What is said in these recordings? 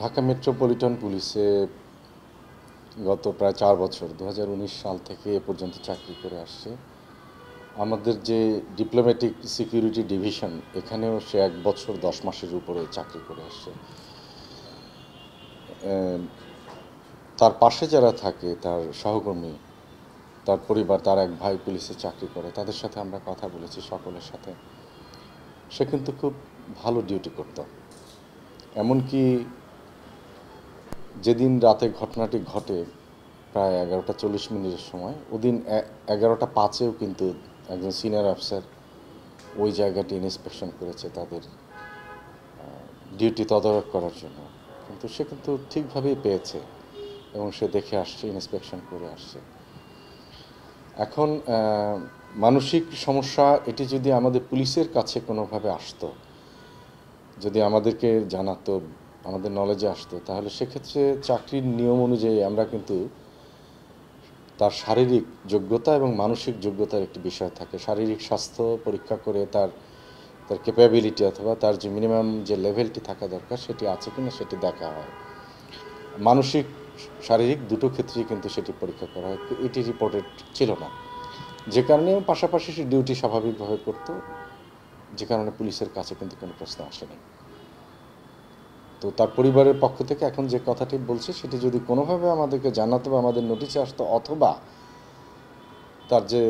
Dhaka metropolitan পুলিশে গত প্রায় 4 বছর 2019 সাল থেকে এ পর্যন্ত চাকরি করে আসছে। আমাদের যে ডিপ্লোম্যাটিক সিকিউরিটি ডিভিশন এখানেও সে 1 বছর 10 মাসের উপরে চাকরি করে আসছে। তার পাশে যারা থাকে তার সহকর্মী, তার পরিবার, তার এক ভাই পুলিশে চাকরি করে, তাদের সাথে আমরা কথা বলেছি সকলের সাথে। সে কিন্তু খুব ভালো ডিউটি করত। এমনকি যেদিন রাতে ঘটনাটি ঘটে প্রায় 11টা 40 মিনিটের সময়, ওদিন 11টা 5-এও কিন্তু একজন সিনিয়র অফিসার ওই জায়গাটি ইন্সপেকশন করেছে তাদের ডিউটি তদারক করার জন্য। কিন্তু সে কিন্তু ঠিকভাবেই পেয়েছে এবং সে দেখে আসছে, ইন্সপেকশন করে আসছে। এখন মানসিক সমস্যা এটি যদি আমাদের পুলিশের কাছে কোনোভাবে আসতো, যদি আমাদেরকে জানাতো, আমাদের নলেজে আসতো, তাহলে সেক্ষেত্রে চাকরির নিয়ম অনুযায়ী আমরা কিন্তু তার শারীরিক যোগ্যতা এবং মানসিক যোগ্যতার একটি বিষয় থাকে। শারীরিক স্বাস্থ্য পরীক্ষা করে তার ক্যাপাবিলিটি অথবা তার যে মিনিমাম যে লেভেলটি থাকা দরকার সেটি আছে কিনা সেটি দেখা হয়। মানসিক শারীরিক দুটো ক্ষেত্রেই কিন্তু সেটি পরীক্ষা করা হয়। এটি রিপোর্টেড ছিল না, যে কারণে পাশাপাশি সে ডিউটি স্বাভাবিকভাবে করত, যে কারণে পুলিশের কাছে কিন্তু কোনো প্রশ্ন আসেনি। তো তার পরিবারের পক্ষ থেকে এখন যে কথাটি বলছে সেটি যদি কোনোভাবে আমাদেরকে জানাতো বা আমাদের নোটিশে আসতো, অথবা তার যে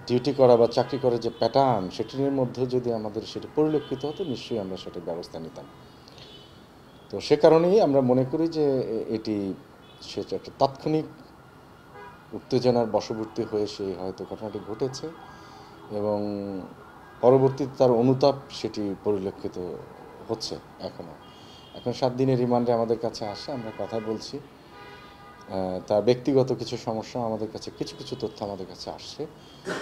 ডিউটি করা বা চাকরি করার যে প্যাটার্ন সেটির মধ্যে যদি আমাদের সেটি পরিলক্ষিত হতো, নিশ্চয়ই আমরা সেটির ব্যবস্থা নিতাম। তো সে কারণেই আমরা মনে করি যে এটি সে একটা তাৎক্ষণিক উত্তেজনার বশবর্তী হয়ে সে হয়তো ঘটনাটি ঘটেছে এবং পরবর্তীতে তার অনুতাপ সেটি পরিলক্ষিত হচ্ছে। এখন 7 দিনের রিমান্ডে আমাদের কাছে আসে, আমরা কথা বলছি। তার ব্যক্তিগত কিছু সমস্যা আমাদের কাছে, কিছু কিছু তথ্য আমাদের কাছে আসছে।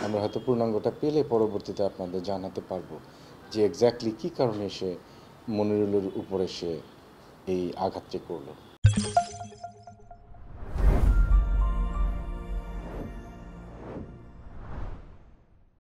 আমরা হয়তো পূর্ণাঙ্গটা পেলে পরবর্তীতে আপনাদের জানাতে পারবো যে এক্স্যাক্টলি কী কারণে সে মনিরুলের উপরে সে এই আঘাতটি করলো।